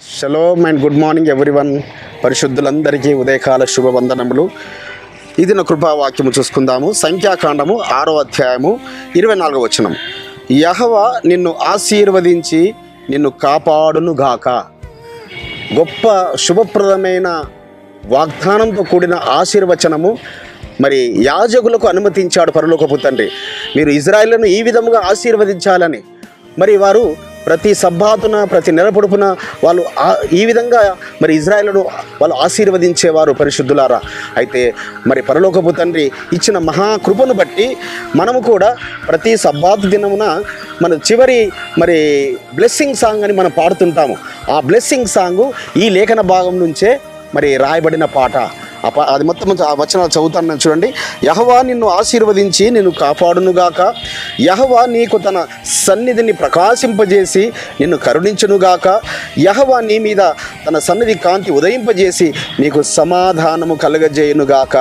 Shalom and good morning everyone. పరిశుద్ధులందరికీ ఉదయకాల శుభవందనములు. ఇది నా కృపావాక్యము చూసుకుందాము. సంఖ్యాకాండము 6వ అధ్యాయము 24వ వచనం. యెహోవా నిన్ను ఆశీర్వదించి నిన్ను కాపాడునుగాక. గొప్ప శుభప్రదమైన వాగ్దానంతో కూడిన ఆశీర్వచనము మరి యాజకులకు అనుమతించాడు పరలోకపు తండ్రి. మీరు ఇజ్రాయేలును ఈ విధముగా ఆశీర్వదించాలని. మరి వారు ప్రతి సబ్బాతున ప్రతి నెలపొడుపున వాళ్ళు ఈ విధంగా మరి ఇజ్రాయేలును వాళ్ళు ఆశీర్వదించేవారు పరిశుద్ధులారా. అయితే మరి పరలోకపు తండ్రి ఇచ్చిన మహాకృపను బట్టి మనము కూడా ప్రతి సబ్బాతు దినమున మన చివరి మరి బ్లెస్సింగ్ సాంగ్ అని మనం పాడుతుంటాము. ఆ బ్లెస్సింగ్ సాంగు ఈ లేఖన భాగం నుంచే మరి రాయబడిన పాట. అది మొత్తం ఆ వచనాలు చదువుతాను చూడండి. యెహోవా నిన్ను ఆశీర్వదించి నిన్ను కాపాడునుగాక. యెహోవా నీకు తన సన్నిధిని ప్రకాశింపజేసి నిన్ను కరుణించునుగాక. యెహోవా నీ మీద తన సన్నిధి కాంతి ఉదయింపజేసి నీకు సమాధానము కలుగజేయునుగాక.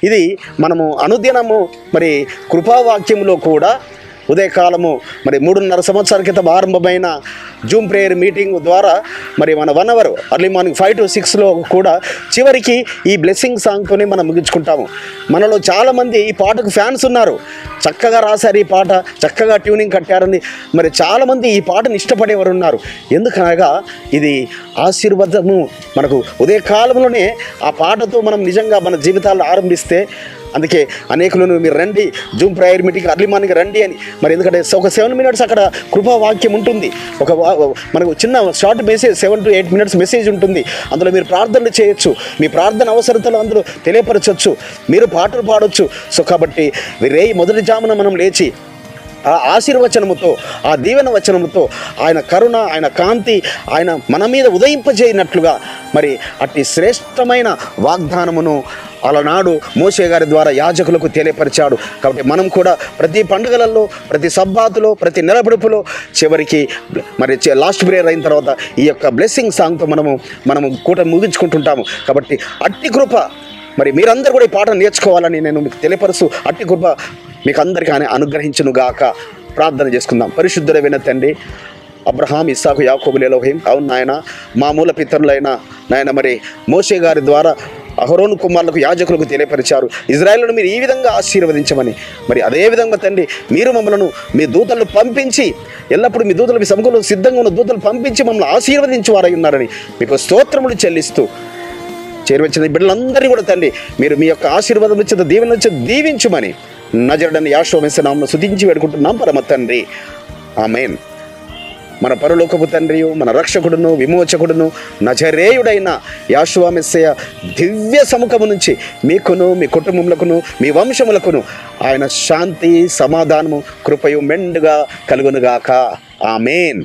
ఇది మనము అనుదినము మరి కృపావాక్యంలో కూడా ఉదయకాలము మరి 3.5 సంవత్సరాల క్రితం ఆరంభమైన జూమ్ ప్రేయర్ మీటింగ్ ద్వారా మరి మన 1 అవర్ అర్లీ మార్నింగ్ 5 to 6లో కూడా చివరికి ఈ బ్లెస్సింగ్ సాంగ్తోనే మనం ముగించుకుంటాము. మనలో చాలామంది ఈ పాటకు ఫ్యాన్స్ ఉన్నారు. చక్కగా రాశారు ఈ పాట, చక్కగా ట్యూనింగ్ కట్టారని మరి చాలామంది ఈ పాటను ఇష్టపడేవారు ఉన్నారు. ఎందుకనగా ఇది ఆశీర్వాదము. మనకు ఉదయకాలంలోనే ఆ పాటతో మనం నిజంగా మన జీవితాలను ఆరంభిస్తే అందుకే అనేకులను మీరు రండి Zoom prayer meeting early morning రండి అని. మరి ఎందుకంటే ఒక 7 minutes అక్కడ కృపావాక్యం ఉంటుంది. మనకు చిన్న short message 7 to 8 minutes message ఉంటుంది. అందులో మీరు ప్రార్థనలు చేయొచ్చు, మీ ప్రార్థన అవసరతలు అందులో తెలియపరచవచ్చు, మీరు పాటలు పాడవచ్చు. సో కాబట్టి మొదటి జామున మనం లేచి ఆ ఆశీర్వచనముతో ఆ దీవెన వచనముతో ఆయన కరుణ ఆయన కాంతి ఆయన మన మీద ఉదయింపజేయనట్లుగా మరి అట్టి శ్రేష్టమైన వాగ్దానమును అలనాడు మోషే గారి ద్వారా యాజకులకు తెలియపరిచాడు. కాబట్టి మనం కూడా ప్రతి పండుగలలో ప్రతి సబ్బాతులో ప్రతి నెలపడుపులో చివరికి మరి లాస్ట్ ప్రేయర్ అయిన తర్వాత ఈ యొక్క బ్లెస్సింగ్ సాంగ్తో మనము కూడా ముగించుకుంటుంటాము. కాబట్టి అట్టి కృప మరి మీరందరూ కూడా ఈ పాట నేర్చుకోవాలని నేను మీకు తెలియపరుస్తూ అట్టి కృప మీకు అందరికీ అనుగ్రహించునుగాక. ప్రార్థన చేసుకుందాం. పరిశుద్ధుడైన తండ్రి, అబ్రహాం ఇస్సాకు యాకోబులు ఎలోహిం, అవును నాయన, మా మూల పితరులైన నాయన మరి మోషే గారి ద్వారా అహరోను కుమారులకు యాజకులకు తెలియపరిచారు ఇజ్రాయేలును మీరు ఈ విధంగా ఆశీర్వదించమని. మరి అదేవిధంగా తండ్రి మీరు మమ్మల్ని మీ దూతలను పంపించి ఎల్లప్పుడూ మీ దూతలు మీ సముఖంలో సిద్ధంగా ఉన్న దూతలు పంపించి మమ్మల్ని ఆశీర్వదించేవారై ఉన్నారని మీకు స్తోత్రములు చెల్లిస్తూ చేరువచ్చిన బిడ్డలందరినీ కూడా తండ్రి మీరు మీ యొక్క ఆశీర్వాదం ఇచ్చేది దీవెన ఇచ్చేది దీవించమని నజరుడైన యేషువ మెస్సియా నామమున స్తుతించి వేడుకుంటున్నాం పరమ తండ్రి, ఆమేన్. మన పరలోకపు తండ్రియు మన రక్షకుడును విమోచకుడును నజరేయుడైన యేషువ మెస్సియా దివ్య సముఖము నుంచి మీకును మీ కుటుంబములకును మీ వంశములకును ఆయన శాంతి సమాధానము కృపయు మెండుగా కలుగునుగాక. ఆమేన్.